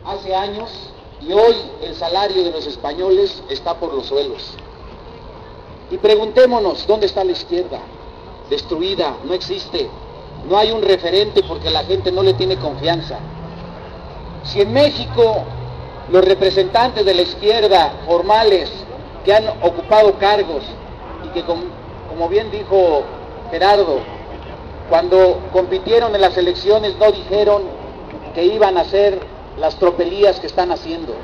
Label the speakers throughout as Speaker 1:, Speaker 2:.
Speaker 1: hace años y hoy el salario de los españoles está por los suelos. Y preguntémonos, ¿dónde está la izquierda? Destruida, no existe, no hay un referente porque la gente no le tiene confianza. Si en México los representantes de la izquierda formales que han ocupado cargos y que como bien dijo Gerardo, cuando compitieron en las elecciones no dijeron que iban a hacer las tropelías que están haciendo.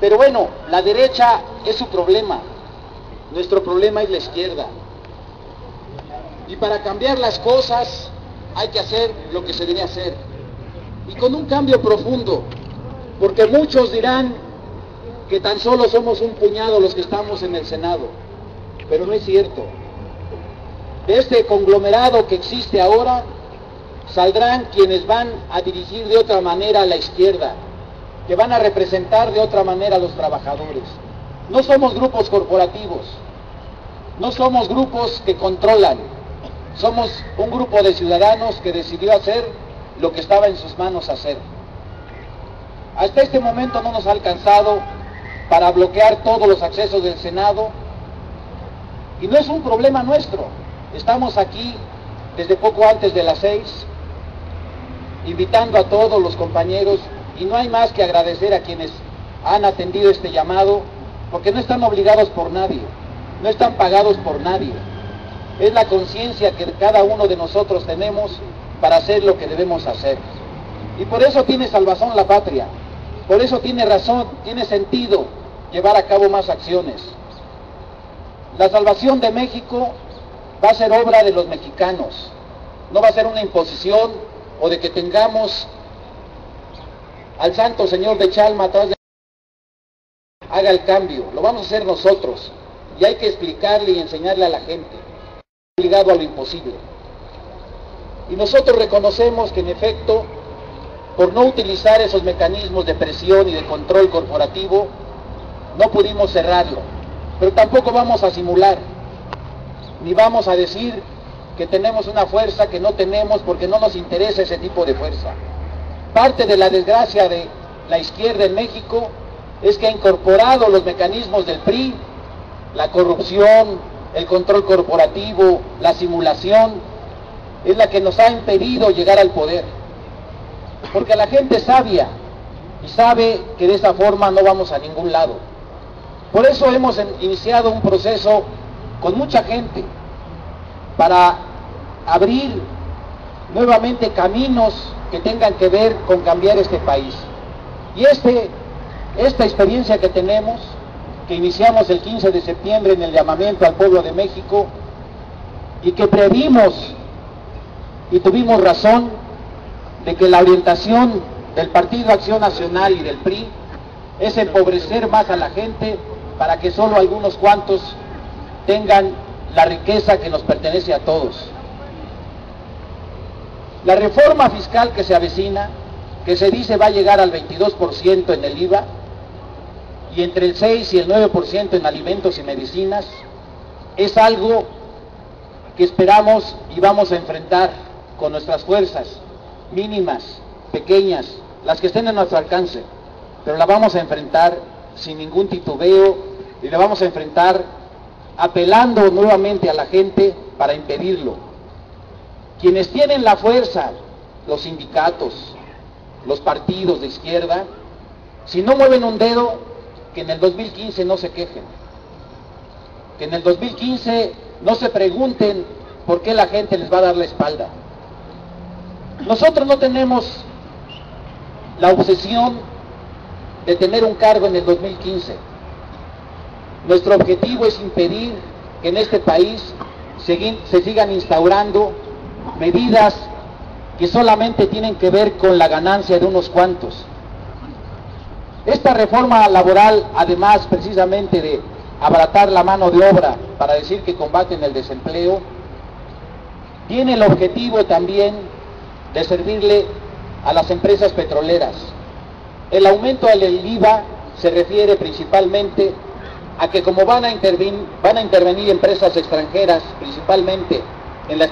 Speaker 1: Pero bueno, la derecha es su problema, nuestro problema es la izquierda. Y para cambiar las cosas hay que hacer lo que se debe hacer. Y con un cambio profundo, porque muchos dirán que tan solo somos un puñado los que estamos en el Senado, pero no es cierto. De este conglomerado que existe ahora, saldrán quienes van a dirigir de otra manera a la izquierda, que van a representar de otra manera a los trabajadores. No somos grupos corporativos, no somos grupos que controlan, somos un grupo de ciudadanos que decidió hacer lo que estaba en sus manos hacer. Hasta este momento no nos ha alcanzado para bloquear todos los accesos del Senado, y no es un problema nuestro. Estamos aquí desde poco antes de las 6, invitando a todos los compañeros, y no hay más que agradecer a quienes han atendido este llamado, porque no están obligados por nadie, no están pagados por nadie. Es la conciencia que cada uno de nosotros tenemos para hacer lo que debemos hacer. Y por eso tiene salvación la patria, por eso tiene razón, tiene sentido llevar a cabo más acciones. La salvación de México va a ser obra de los mexicanos, no va a ser una imposición o de que tengamos al Santo Señor de Chalma atrás de haga el cambio, lo vamos a hacer nosotros y hay que explicarle y enseñarle a la gente, ligado a lo imposible. Y nosotros reconocemos que en efecto, por no utilizar esos mecanismos de presión y de control corporativo, no pudimos cerrarlo, pero tampoco vamos a simular, ni vamos a decir que tenemos una fuerza que no tenemos porque no nos interesa ese tipo de fuerza. Parte de la desgracia de la izquierda en México es que ha incorporado los mecanismos del PRI, la corrupción, el control corporativo, la simulación, es la que nos ha impedido llegar al poder. Porque la gente es sabia y sabe que de esa forma no vamos a ningún lado. Por eso hemos iniciado un proceso con mucha gente para abrir nuevamente caminos que tengan que ver con cambiar este país. Y esta experiencia que tenemos, que iniciamos el 15 de septiembre en el llamamiento al pueblo de México, y que previmos y tuvimos razón de que la orientación del Partido Acción Nacional y del PRI es empobrecer más a la gente para que solo algunos cuantos tengan la riqueza que nos pertenece a todos. La reforma fiscal que se avecina, que se dice va a llegar al 22% en el IVA y entre el 6 y el 9% en alimentos y medicinas, es algo que esperamos y vamos a enfrentar con nuestras fuerzas mínimas, pequeñas, las que estén a nuestro alcance, pero la vamos a enfrentar sin ningún titubeo y la vamos a enfrentar apelando nuevamente a la gente para impedirlo. Quienes tienen la fuerza, los sindicatos, los partidos de izquierda, si no mueven un dedo, que en el 2015 no se quejen, que en el 2015 no se pregunten por qué la gente les va a dar la espalda. Nosotros no tenemos la obsesión de tener un cargo en el 2015. Nuestro objetivo es impedir que en este país se sigan instaurando medidas que solamente tienen que ver con la ganancia de unos cuantos. Esta reforma laboral, además precisamente de abaratar la mano de obra para decir que combaten el desempleo, tiene el objetivo también de servirle a las empresas petroleras. El aumento del IVA se refiere principalmente a que como van a intervenir empresas extranjeras, principalmente en la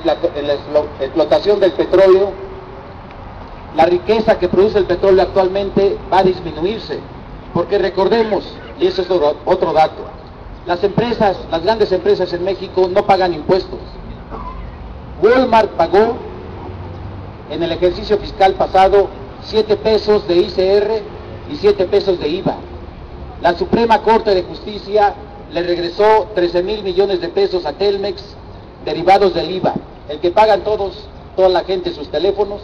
Speaker 1: explotación del petróleo, la riqueza que produce el petróleo actualmente va a disminuirse, porque recordemos, y ese es otro dato, las grandes empresas en México no pagan impuestos. Walmart pagó en el ejercicio fiscal pasado 7 pesos de ICR y 7 pesos de IVA. La Suprema Corte de Justicia le regresó 13,000 millones de pesos a Telmex derivados del IVA, el que pagan toda la gente sus teléfonos.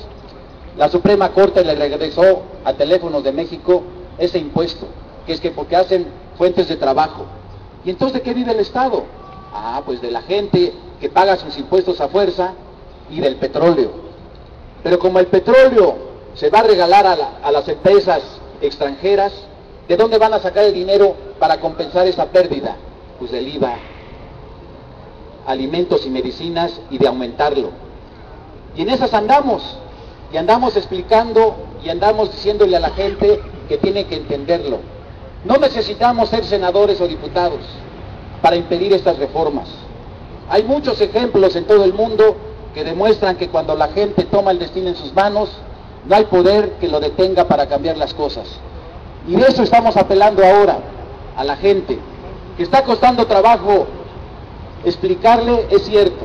Speaker 1: La Suprema Corte le regresó a Teléfonos de México ese impuesto, que es que porque hacen fuentes de trabajo. ¿Y entonces de qué vive el Estado? Pues de la gente que paga sus impuestos a fuerza y del petróleo. Pero como el petróleo se va a regalar a las empresas extranjeras, ¿de dónde van a sacar el dinero para compensar esa pérdida? Pues del IVA, alimentos y medicinas, y de aumentarlo. Y en esas andamos, y andamos explicando, y andamos diciéndole a la gente que tiene que entenderlo. No necesitamos ser senadores o diputados para impedir estas reformas. Hay muchos ejemplos en todo el mundo que demuestran que cuando la gente toma el destino en sus manos, no hay poder que lo detenga para cambiar las cosas. Y de eso estamos apelando ahora a la gente, que está costando trabajo explicarle, es cierto,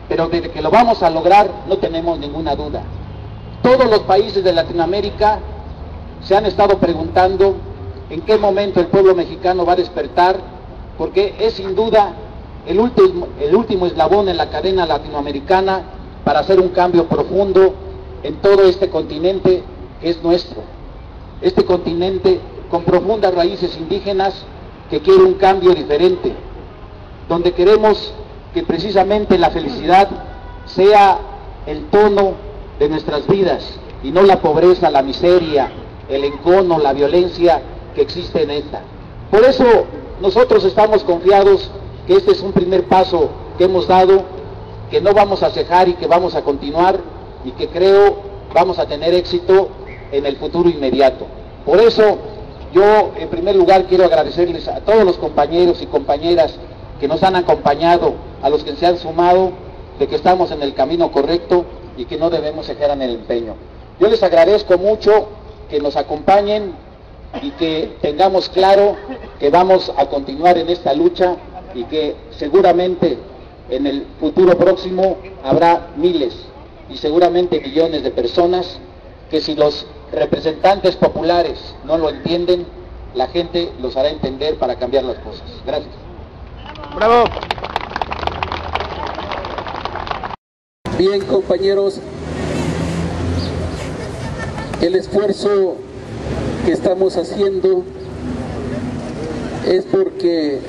Speaker 1: pero de que lo vamos a lograr no tenemos ninguna duda. Todos los países de Latinoamérica se han estado preguntando en qué momento el pueblo mexicano va a despertar, porque es sin duda el último eslabón en la cadena latinoamericana para hacer un cambio profundo en todo este continente que es nuestro. Este continente con profundas raíces indígenas que quiere un cambio diferente, donde queremos que precisamente la felicidad sea el tono de nuestras vidas y no la pobreza, la miseria, el encono, la violencia que existe en esta. Por eso nosotros estamos confiados que este es un primer paso que hemos dado, que no vamos a cejar y que vamos a continuar, y que creo vamos a tener éxito en el futuro inmediato. Por eso yo en primer lugar quiero agradecerles a todos los compañeros y compañeras que nos han acompañado, a los que se han sumado, de que estamos en el camino correcto y que no debemos cejar en el empeño. Yo les agradezco mucho que nos acompañen y que tengamos claro que vamos a continuar en esta lucha, y que seguramente en el futuro próximo habrá miles y seguramente millones de personas que, si los representantes populares no lo entienden, la gente los hará entender para cambiar las cosas. Gracias.
Speaker 2: ¡Bravo! Bien, compañeros, el esfuerzo que estamos haciendo es porque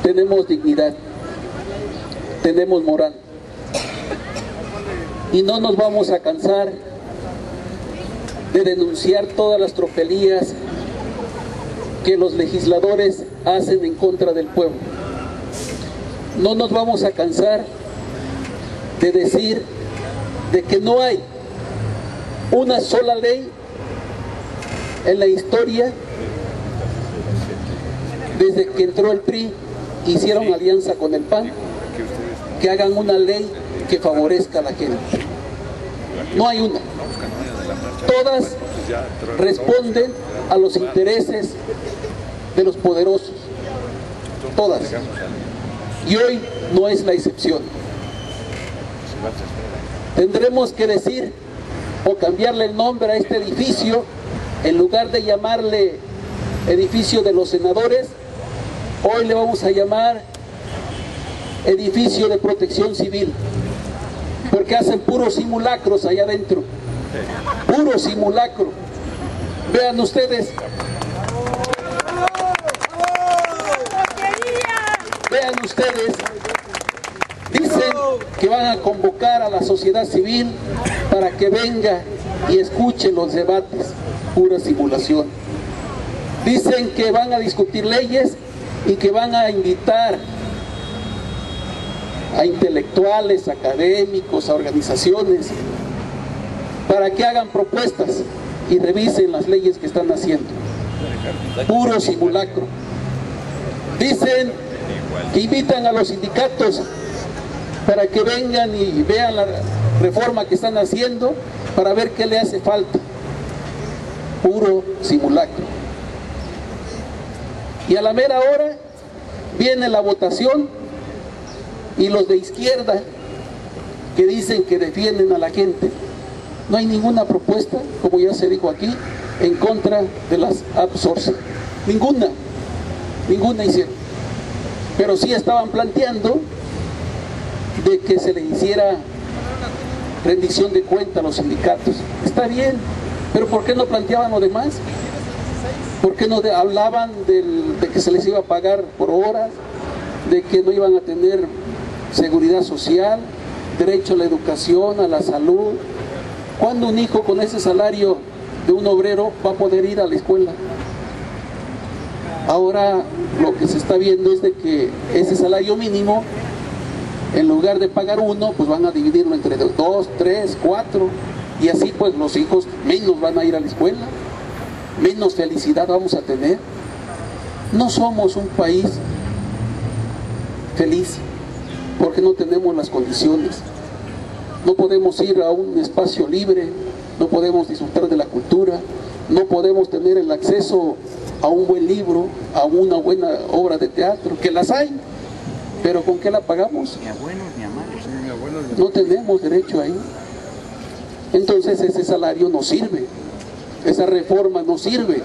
Speaker 2: tenemos dignidad, tenemos moral, y no nos vamos a cansar de denunciar todas las tropelías que los legisladores hacen en contra del pueblo. No nos vamos a cansar de decir de que no hay una sola ley en la historia desde que entró el PRI, hicieron alianza con el PAN, que hagan una ley que favorezca a la gente. No hay una. Todas responden a los intereses de los poderosos. Todas. Y hoy no es la excepción. Tendremos que decir o cambiarle el nombre a este edificio, en lugar de llamarle edificio de los senadores, hoy le vamos a llamar edificio de protección civil, porque hacen puros simulacros allá adentro, puro simulacro. Vean ustedes, dicen que van a convocar a la sociedad civil para que venga y escuche los debates, pura simulación. Dicen que van a discutir leyes y que van a invitar a intelectuales, académicos, a organizaciones, para que hagan propuestas y revisen las leyes que están haciendo. Puro simulacro. Dicen que invitan a los sindicatos para que vengan y vean la reforma que están haciendo para ver qué le hace falta. Puro simulacro. Y a la mera hora viene la votación y los de izquierda que dicen que defienden a la gente, no hay ninguna propuesta, como ya se dijo aquí, en contra de las outsourcing. Ninguna hicieron. Pero sí estaban planteando de que se le hiciera rendición de cuenta a los sindicatos. Está bien, pero ¿por qué no planteaban lo demás? ¿Por qué no hablaban de que se les iba a pagar por horas, de que no iban a tener seguridad social, derecho a la educación, a la salud? ¿Cuándo un hijo con ese salario de un obrero va a poder ir a la escuela? Ahora lo que se está viendo es de que ese salario mínimo, en lugar de pagar uno, pues van a dividirlo entre 2, 3, 4, y así pues los hijos menos van a ir a la escuela, menos felicidad vamos a tener. No somos un país feliz porque no tenemos las condiciones. No podemos ir a un espacio libre, no podemos disfrutar de la cultura, no podemos tener el acceso a un buen libro, a una buena obra de teatro, que las hay, pero ¿con qué la pagamos?
Speaker 3: Ni abuelos ni amados.
Speaker 2: No tenemos derecho ahí. Entonces ese salario no sirve, esa reforma no sirve.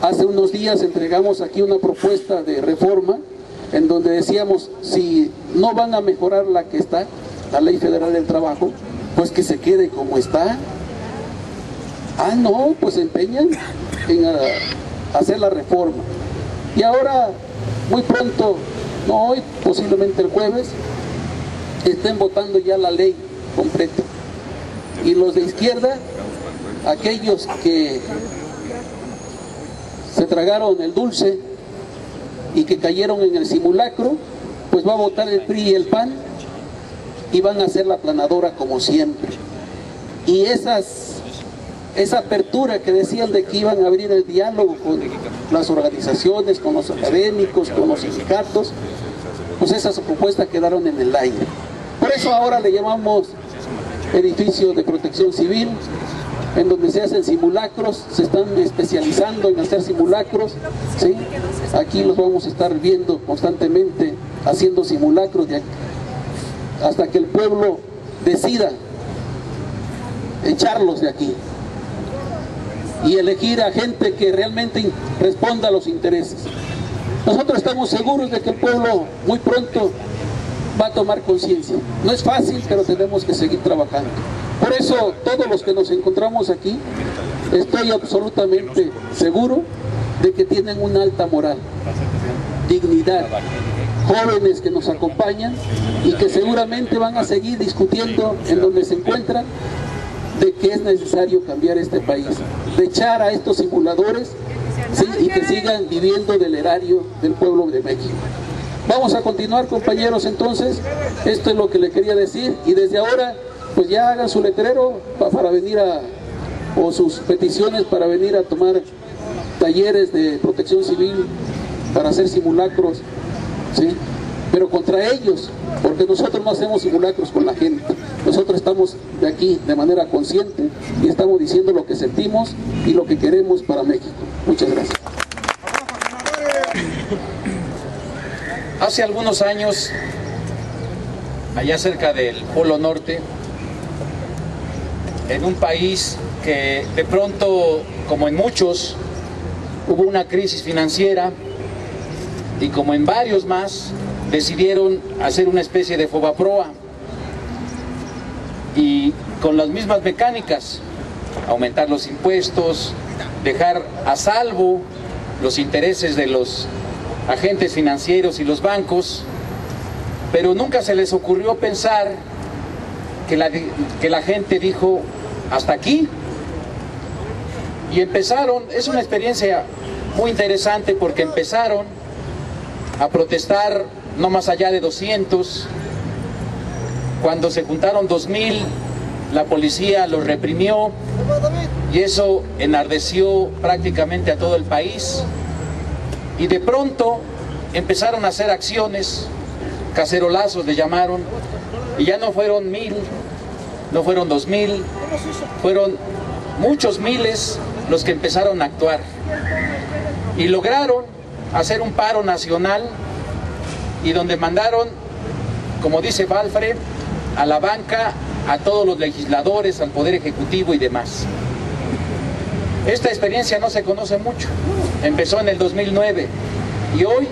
Speaker 2: Hace unos días entregamos aquí una propuesta de reforma en donde decíamos, si no van a mejorar la que está, la Ley Federal del Trabajo, pues que se quede como está. Ah, no, pues se empeñan en hacer la reforma. Y ahora, muy pronto, no hoy, posiblemente el jueves, estén votando ya la ley completa. Y los de izquierda, aquellos que se tragaron el dulce y que cayeron en el simulacro, pues va a votar el PRI y el PAN y van a hacer la aplanadora como siempre. Y esa apertura que decían de que iban a abrir el diálogo con las organizaciones, con los académicos, con los sindicatos, pues esas propuestas quedaron en el aire. Por eso ahora le llamamos edificio de protección civil, en donde se hacen simulacros, se están especializando en hacer simulacros, ¿sí? Aquí los vamos a estar viendo constantemente haciendo simulacros hasta que el pueblo decida echarlos de aquí y elegir a gente que realmente responda a los intereses. Nosotros estamos seguros de que el pueblo muy pronto va a tomar conciencia. No es fácil, pero tenemos que seguir trabajando. Por eso, todos los que nos encontramos aquí, estoy absolutamente seguro de que tienen una alta moral, dignidad, jóvenes que nos acompañan y que seguramente van a seguir discutiendo en donde se encuentran de que es necesario cambiar este país, de echar a estos simuladores, ¿sí? Y que sigan viviendo del erario del pueblo de México. Vamos a continuar, compañeros, entonces. Esto es lo que le quería decir, y desde ahora pues ya hagan su letrero para venir o sus peticiones para venir a tomar talleres de protección civil, para hacer simulacros, ¿sí? Pero contra ellos, porque nosotros no hacemos simulacros con la gente. Nosotros estamos de aquí de manera consciente y estamos diciendo lo que sentimos y lo que queremos para México. Muchas gracias.
Speaker 1: Hace algunos años, allá cerca del Polo Norte, en un país que de pronto, como en muchos, hubo una crisis financiera, y como en varios más, decidieron hacer una especie de Fobaproa, y con las mismas mecánicas, aumentar los impuestos, dejar a salvo los intereses de los agentes financieros y los bancos, pero nunca se les ocurrió pensar que la gente dijo, hasta aquí, y empezaron. Es una experiencia muy interesante porque empezaron a protestar no más allá de 200, cuando se juntaron 2000, la policía los reprimió y eso enardeció prácticamente a todo el país. Y de pronto empezaron a hacer acciones, cacerolazos le llamaron, y ya no fueron 1000,
Speaker 4: no fueron 2000, fueron muchos miles los que empezaron a actuar y lograron hacer un paro nacional, y donde mandaron, como dice Valfre, a la banca a todos los legisladores, al Poder Ejecutivo y demás. Esta experiencia no se conoce mucho, empezó en el 2009 y hoy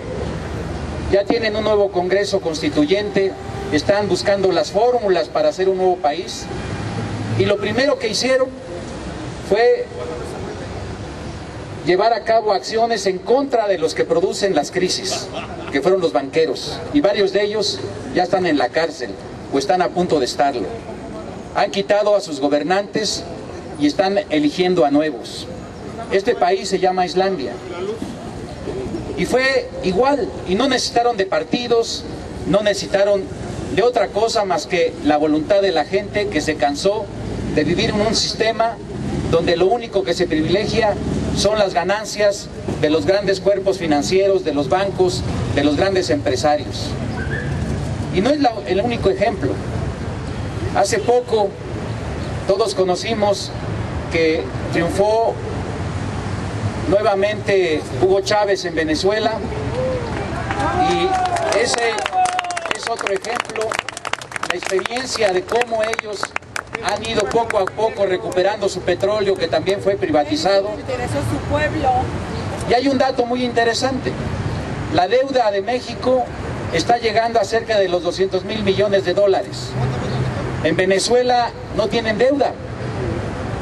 Speaker 4: ya tienen un nuevo Congreso Constituyente, están buscando las fórmulas para hacer un nuevo país, y lo primero que hicieron fue llevar a cabo acciones en contra de los que producen las crisis, que fueron los banqueros, y varios de ellos ya están en la cárcel o están a punto de estarlo. Han quitado a sus gobernantes y están eligiendo a nuevos. Este país se llama Islandia y fue igual, y no necesitaron de partidos, no necesitaron de otra cosa más que la voluntad de la gente, que se cansó de vivir en un sistema donde lo único que se privilegia son las ganancias de los grandes cuerpos financieros, de los bancos, de los grandes empresarios. Y no es el único ejemplo. Hace poco todos conocimos que triunfó nuevamente Hugo Chávez en Venezuela, y ese es otro ejemplo, la experiencia de cómo ellos han ido poco a poco recuperando su petróleo, que también fue privatizado. Y hay un dato muy interesante: la deuda de México está llegando a cerca de los 200,000 millones de dólares. En Venezuela no tienen deuda,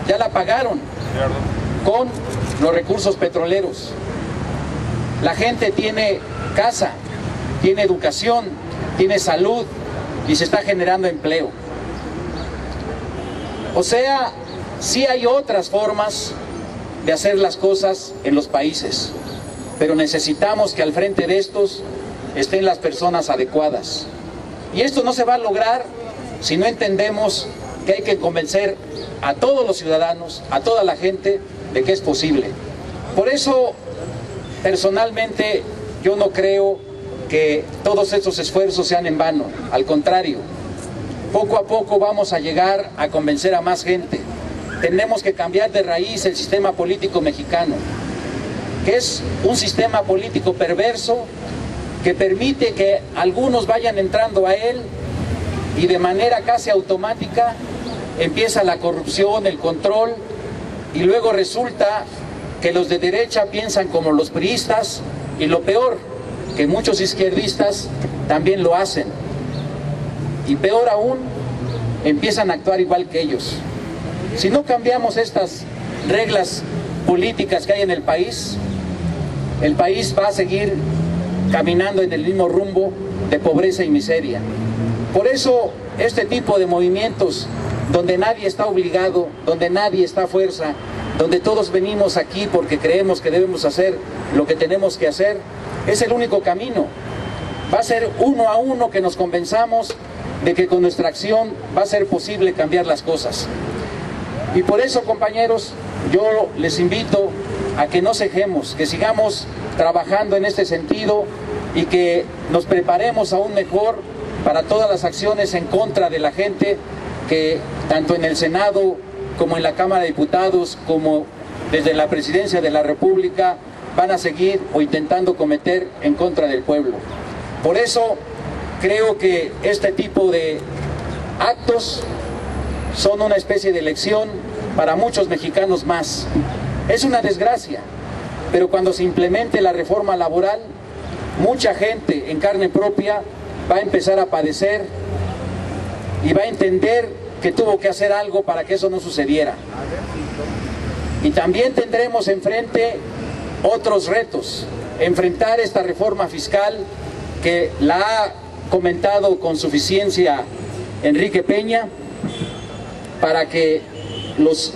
Speaker 4: ya la pagaron con los recursos petroleros. La gente tiene casa, tiene educación, tiene salud y se está generando empleo. O sea, sí hay otras formas de hacer las cosas en los países, pero necesitamos que al frente de estos estén las personas adecuadas. Y esto no se va a lograr si no entendemos que hay que convencer a todos los ciudadanos, a toda la gente, de que es posible. Por eso, personalmente, yo no creo que todos estos esfuerzos sean en vano. Al contrario, poco a poco vamos a llegar a convencer a más gente. Tenemos que cambiar de raíz el sistema político mexicano, que es un sistema político perverso que permite que algunos vayan entrando a él, y de manera casi automática empieza la corrupción, el control, y luego resulta que los de derecha piensan como los priistas, y lo peor, que muchos izquierdistas también lo hacen, y peor aún, empiezan a actuar igual que ellos. Si no cambiamos estas reglas políticas que hay en el país va a seguir caminando en el mismo rumbo de pobreza y miseria. Por eso este tipo de movimientos, donde nadie está obligado, donde nadie está a fuerza, donde todos venimos aquí porque creemos que debemos hacer lo que tenemos que hacer, es el único camino. Va a ser uno a uno que nos convenzamos de que con nuestra acción va a ser posible cambiar las cosas. Y por eso, compañeros, yo les invito a que no cejemos, que sigamos trabajando en este sentido y que nos preparemos aún mejor para todas las acciones en contra de la gente que tanto en el Senado como en la Cámara de Diputados, como desde la Presidencia de la República, van a seguir o intentando cometer en contra del pueblo. Por eso creo que este tipo de actos son una especie de lección para muchos mexicanos más. Es una desgracia, pero cuando se implemente la reforma laboral, mucha gente en carne propia va a empezar a padecer y va a entender que tuvo que hacer algo para que eso no sucediera. Y también tendremos enfrente otros retos: enfrentar esta reforma fiscal que la ha comentado con suficiencia Enrique Peña, para que los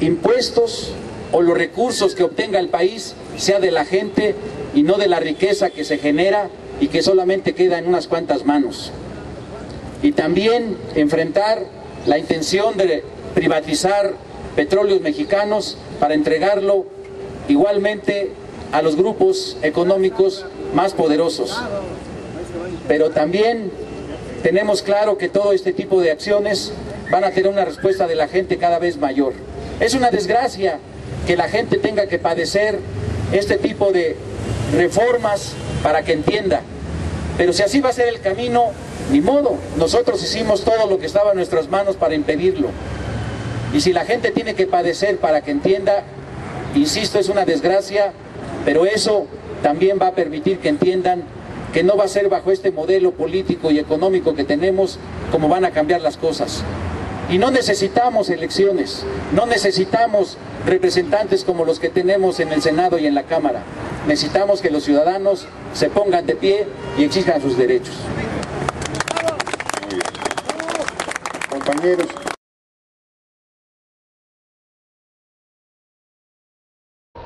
Speaker 4: impuestos o los recursos que obtenga el país sea de la gente y no de la riqueza que se genera y que solamente queda en unas cuantas manos. Y también enfrentar la intención de privatizar petróleos mexicanos para entregarlo igualmente a los grupos económicos más poderosos. Pero también tenemos claro que todo este tipo de acciones van a tener una respuesta de la gente cada vez mayor. Es una desgracia que la gente tenga que padecer este tipo de reformas para que entienda, pero si así va a ser el camino, ni modo. Nosotros hicimos todo lo que estaba en nuestras manos para impedirlo, y si la gente tiene que padecer para que entienda, insisto, es una desgracia, pero eso también va a permitir que entiendan que no va a ser bajo este modelo político y económico que tenemos como van a cambiar las cosas. Y no necesitamos elecciones, no necesitamos representantes como los que tenemos en el Senado y en la Cámara. Necesitamos que los ciudadanos se pongan de pie y exijan sus derechos.
Speaker 3: Compañeros.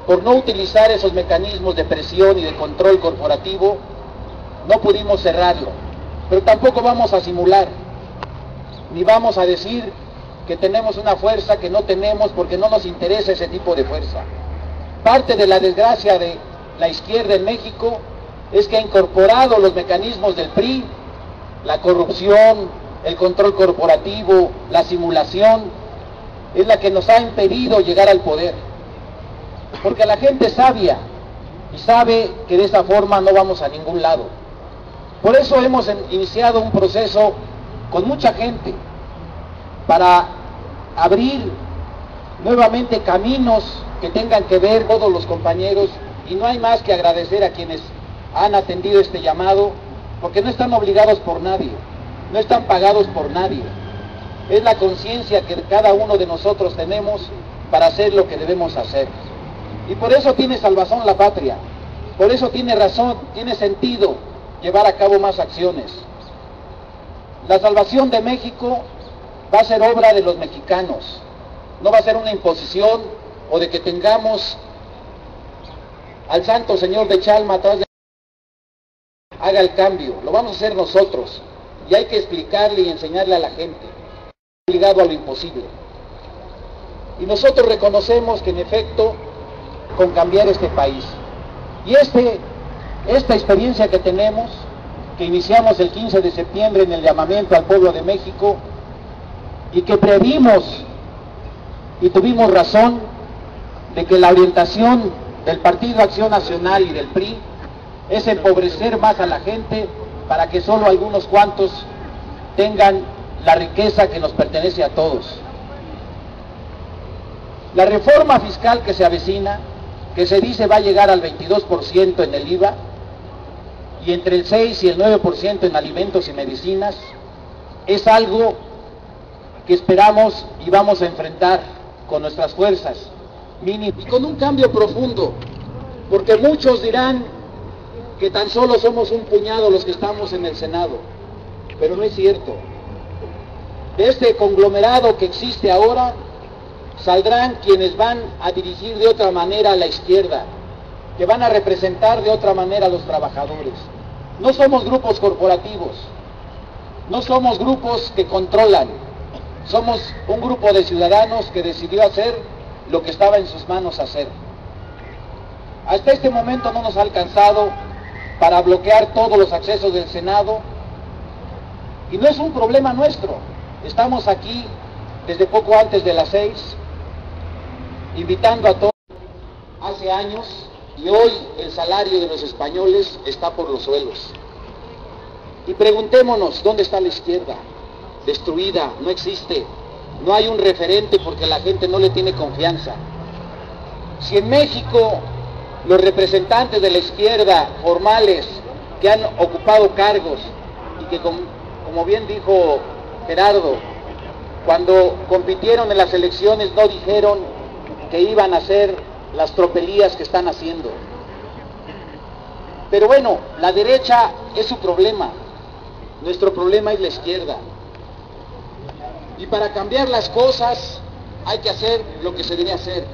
Speaker 1: Por no utilizar esos mecanismos de presión y de control corporativo, no pudimos cerrarlo, pero tampoco vamos a simular, ni vamos a decir que tenemos una fuerza que no tenemos, porque no nos interesa ese tipo de fuerza. Parte de la desgracia de la izquierda en México es que ha incorporado los mecanismos del PRI, la corrupción, el control corporativo, la simulación, es la que nos ha impedido llegar al poder. Porque la gente es sabia y sabe que de esa forma no vamos a ningún lado. Por eso hemos iniciado un proceso con mucha gente para abrir nuevamente caminos que tengan que ver todos los compañeros, y no hay más que agradecer a quienes han atendido este llamado, porque no están obligados por nadie, no están pagados por nadie. Es la conciencia que cada uno de nosotros tenemos para hacer lo que debemos hacer. Y por eso tiene salvación la patria, por eso tiene razón, tiene sentido llevar a cabo más acciones. La salvación de México va a ser obra de los mexicanos, no va a ser una imposición o de que tengamos al Santo Señor de Chalma atrás de haga el cambio. Lo vamos a hacer nosotros, y hay que explicarle y enseñarle a la gente, obligado a lo imposible. Y nosotros reconocemos que en efecto, con cambiar este país, y esta experiencia que tenemos, que iniciamos el 15 de septiembre en el llamamiento al pueblo de México, y que previmos y tuvimos razón de que la orientación del Partido Acción Nacional y del PRI es empobrecer más a la gente para que solo algunos cuantos tengan la riqueza que nos pertenece a todos. La reforma fiscal que se avecina, que se dice va a llegar al 22% en el IVA, y entre el 6 y el 9% en alimentos y medicinas, es algo que esperamos y vamos a enfrentar con nuestras fuerzas mínimas y con un cambio profundo, porque muchos dirán que tan solo somos un puñado los que estamos en el Senado, pero no es cierto. De este conglomerado que existe ahora, saldrán quienes van a dirigir de otra manera a la izquierda, que van a representar de otra manera a los trabajadores. No somos grupos corporativos, no somos grupos que controlan, somos un grupo de ciudadanos que decidió hacer lo que estaba en sus manos hacer. Hasta este momento no nos ha alcanzado para bloquear todos los accesos del Senado, y no es un problema nuestro. Estamos aquí desde poco antes de las 6, invitando a todos. Hace años, y hoy el salario de los españoles está por los suelos. Y preguntémonos, ¿dónde está la izquierda? Destruida, no existe, no hay un referente porque la gente no le tiene confianza. Si en México los representantes de la izquierda formales que han ocupado cargos y que como bien dijo Gerardo, cuando compitieron en las elecciones no dijeron que iban a hacer las tropelías que están haciendo. Pero bueno, la derecha es su problema, nuestro problema es la izquierda. Y para cambiar las cosas hay que hacer lo que se debe hacer.